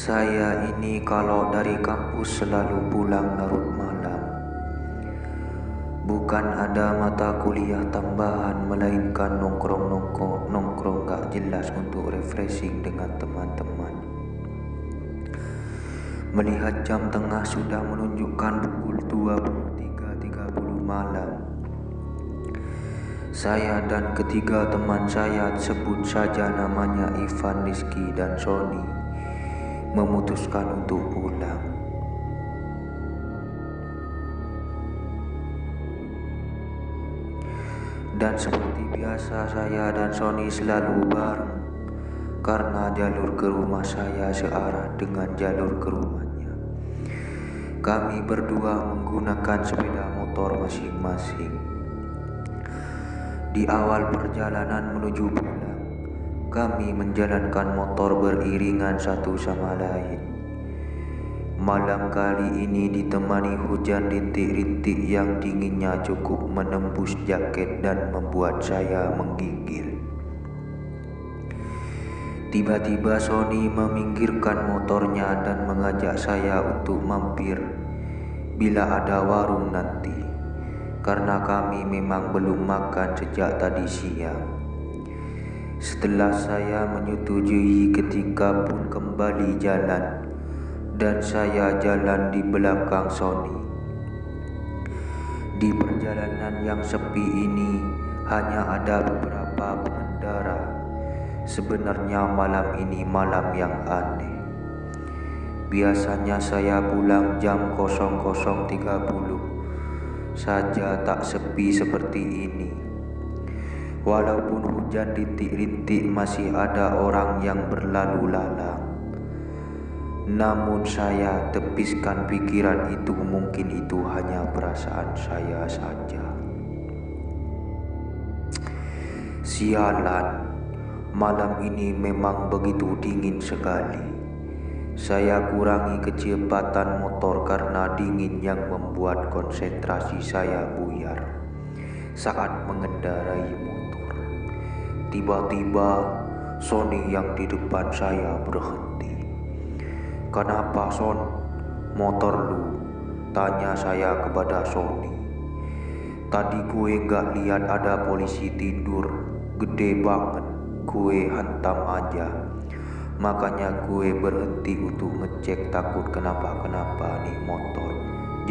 Saya ini kalau dari kampus selalu pulang larut malam. Bukan ada mata kuliah tambahan, melainkan nongkrong gak jelas untuk refreshing dengan teman-teman. Melihat jam tengah sudah menunjukkan pukul 23.30 malam. Saya dan ketiga teman saya, sebut saja namanya Ivan, Rizky, dan Sony, memutuskan untuk pulang. Dan seperti biasa, saya dan Sony selalu bareng, karena jalur ke rumah saya searah dengan jalur ke rumahnya. Kami berdua menggunakan sepeda motor masing-masing. Di awal perjalanan menuju pulang, kami menjalankan motor beriringan satu sama lain. Malam kali ini ditemani hujan rintik-rintik yang dinginnya cukup menembus jaket dan membuat saya menggigil. Tiba-tiba Sony meminggirkan motornya dan mengajak saya untuk mampir bila ada warung nanti, karena kami memang belum makan sejak tadi siang. Setelah saya menyetujui, ketika pun kembali jalan dan saya jalan di belakang Sony. Di perjalanan yang sepi ini hanya ada beberapa pengendara. Sebenarnya malam ini malam yang aneh. Biasanya saya pulang jam 00.30 saja, tak sepi seperti ini. Walaupun hujan rintik-rintik, masih ada orang yang berlalu lalang. Namun saya tepiskan pikiran itu, mungkin itu hanya perasaan saya saja. Sialan, malam ini memang begitu dingin sekali. Saya kurangi kecepatan motor karena dingin yang membuat konsentrasi saya buyar saat mengendarai motor. Tiba-tiba Sony yang di depan saya berhenti. "Kenapa, Son? Motor lu?" tanya saya kepada Sony. "Tadi gue gak lihat ada polisi tidur, gede banget, gue hantam aja. Makanya gue berhenti untuk ngecek, takut kenapa-kenapa nih motor,"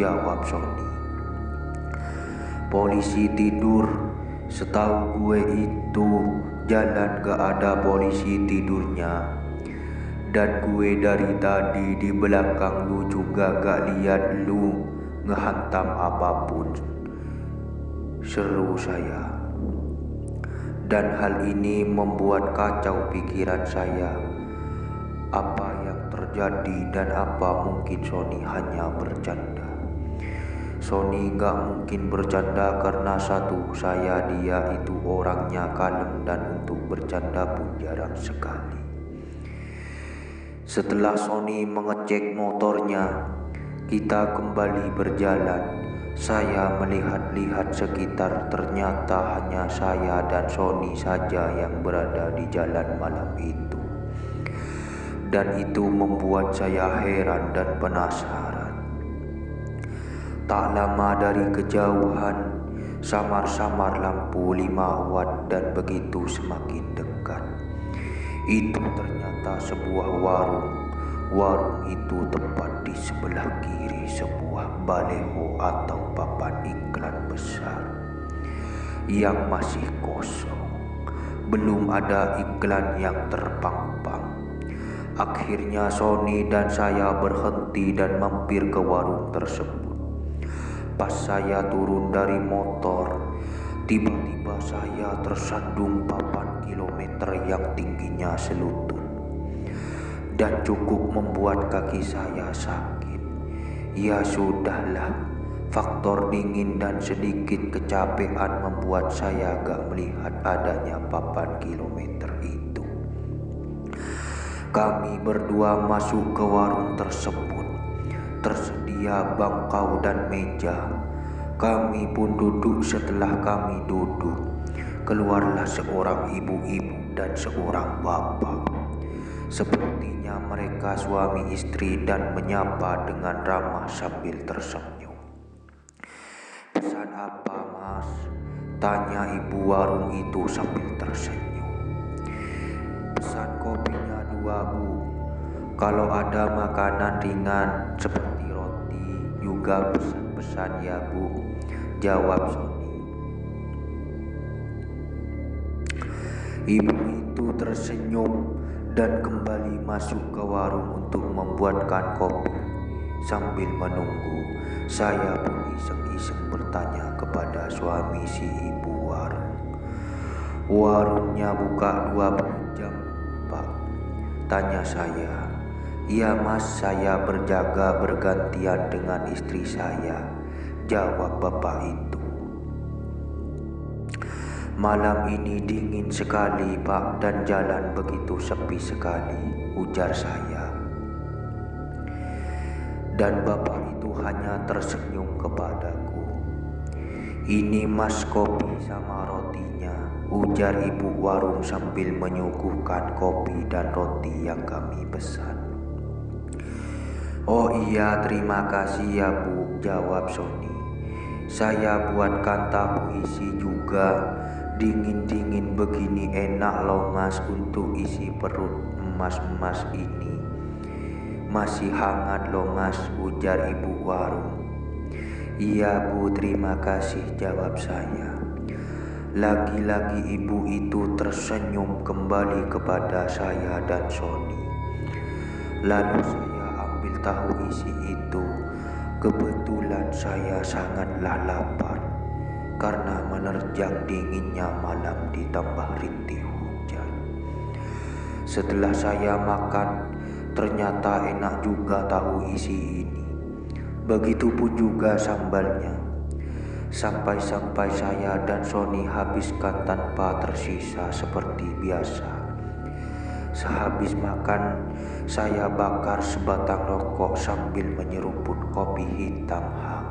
jawab Sony. "Polisi tidur? Setahu gue itu jalan gak ada polisi tidurnya. Dan gue dari tadi di belakang lu juga gak lihat lu ngehantam apapun," seru saya. Dan hal ini membuat kacau pikiran saya. Apa yang terjadi dan apa mungkin Sony hanya bercanda? Sony gak mungkin bercanda karena satu, dia itu orangnya kalem dan untuk bercanda pun jarang sekali. Setelah Sony mengecek motornya, kita kembali berjalan. Saya melihat-lihat sekitar, ternyata hanya saya dan Sony saja yang berada di jalan malam itu. Dan itu membuat saya heran dan penasaran. Tak lama dari kejauhan, samar-samar lampu 5 watt dan begitu semakin dekat. Itu ternyata sebuah warung. Warung itu tepat di sebelah kiri sebuah baleho atau papan iklan besar yang masih kosong. Belum ada iklan yang terpampang. Akhirnya Sony dan saya berhenti dan mampir ke warung tersebut. Pas saya turun dari motor, tiba-tiba saya tersandung papan kilometer yang tingginya selutut dan cukup membuat kaki saya sakit. Ya sudahlah, faktor dingin dan sedikit kecapean membuat saya gak melihat adanya papan kilometer itu. Kami berdua masuk ke warung tersebut. Tersedia bangkau dan meja. Kami pun duduk. Setelah kami duduk, keluarlah seorang ibu-ibu dan seorang bapak. Sepertinya mereka suami istri dan menyapa dengan ramah sambil tersenyum. "Pesan apa, Mas?" tanya ibu warung itu sambil tersenyum. "Pesan kopinya 2, Bu. Kalau ada makanan ringan seperti roti juga pesan-pesan ya, Bu," jawab Sony. Ibu itu tersenyum dan kembali masuk ke warung untuk membuatkan kopi. Sambil menunggu, saya pun iseng-iseng bertanya kepada suami si ibu warung. "Warungnya buka 20 jam, Pak?" tanya saya. "Iya, Mas, saya berjaga bergantian dengan istri saya," jawab bapak itu. "Malam ini dingin sekali, Pak, dan jalan begitu sepi sekali," ujar saya. Dan bapak itu hanya tersenyum kepadaku. "Ini, Mas, kopi sama rotinya," ujar ibu warung sambil menyuguhkan kopi dan roti yang kami pesan. "Oh iya, terima kasih ya, Bu," jawab Sony. "Saya buatkan tahu isi juga. Dingin-dingin begini enak loh, Mas, untuk isi perut emas-emas ini. Masih hangat loh, Mas," ujar ibu warung. "Iya, Bu, terima kasih," jawab saya. Lagi-lagi ibu itu tersenyum kembali kepada saya dan Sony. Lalu saya ambil tahu isi itu. Kebetulan saya sangatlah lapar karena menerjang dinginnya malam ditambah rintih hujan. Setelah saya makan, ternyata enak juga tahu isi ini. Begitupun juga sambalnya. Sampai-sampai saya dan Sony habiskan tanpa tersisa seperti biasa. Sehabis makan, saya bakar sebatang rokok sambil menyeruput kopi hitam hangat.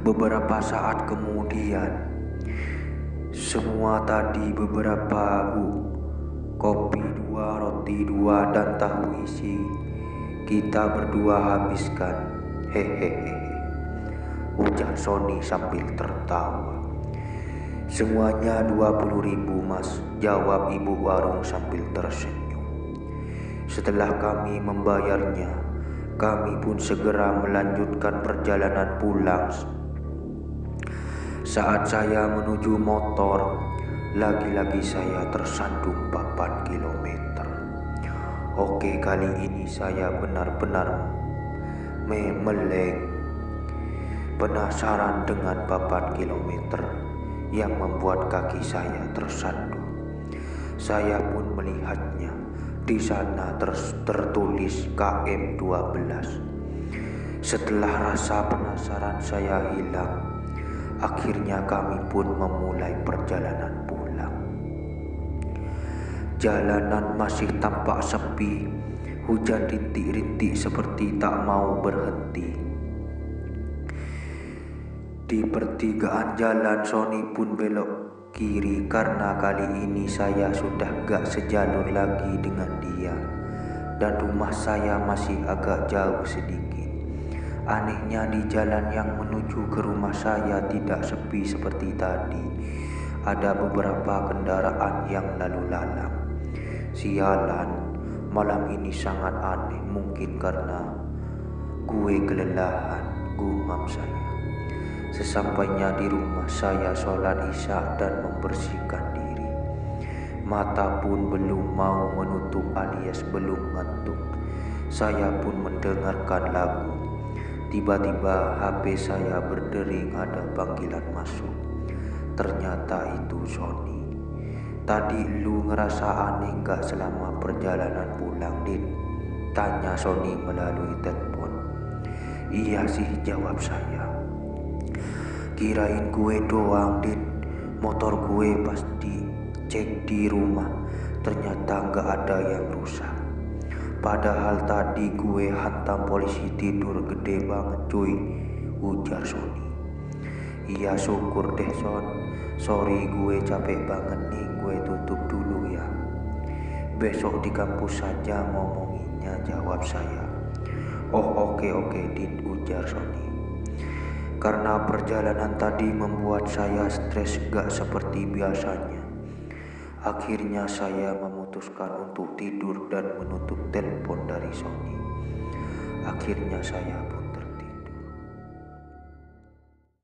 Beberapa saat kemudian, semua tadi beberapa, Bu. Kopi 2, roti 2, dan tahu isi kita berdua habiskan. Hehehe, ujar Sony sambil tertawa. "Semuanya 20.000, Mas," jawab ibu warung sambil tersenyum. Setelah kami membayarnya, kami pun segera melanjutkan perjalanan pulang. Saat saya menuju motor, lagi-lagi saya tersandung papan kilometer. Oke, kali ini saya benar-benar meleng. Penasaran dengan papan kilometer yang membuat kaki saya tersandung. Saya pun melihatnya. Di sana tertulis KM 12. Setelah rasa penasaran saya hilang, akhirnya kami pun memulai perjalanan pulang. Jalanan masih tampak sepi. Hujan rintik-rintik seperti tak mau berhenti. Di pertigaan jalan, Sony pun belok kiri karena kali ini saya sudah gak sejalur lagi dengan dia. Dan rumah saya masih agak jauh sedikit. Anehnya di jalan yang menuju ke rumah saya tidak sepi seperti tadi. Ada beberapa kendaraan yang lalu lalang. Sialan, malam ini sangat aneh, mungkin karena gue kelelahan, gumam saya. Sesampainya di rumah saya sholat isya dan membersihkan diri. Mata pun belum mau menutup alias belum ngantuk. Saya pun mendengarkan lagu. Tiba-tiba HP saya berdering, ada panggilan masuk. Ternyata itu Sony. "Tadi lu ngerasa aneh gak selama perjalanan pulang, Din?" tanya Sony melalui telepon. "Iya sih," jawab saya. "Kirain gue doang, Din. Motor gue pasti cek di rumah, ternyata gak ada yang rusak. Padahal tadi gue hantam polisi tidur gede banget, cuy," ujar Sony. "Iya, syukur deh, Son. Sorry, gue capek banget nih, gue tutup dulu ya." Besok di kampus saja ngomonginnya, jawab saya. Oh oke Dit, ujar Sony. Karena perjalanan tadi membuat saya stres gak seperti biasanya. Akhirnya saya memutuskan untuk tidur dan menutup telepon dari Sony. Akhirnya saya pun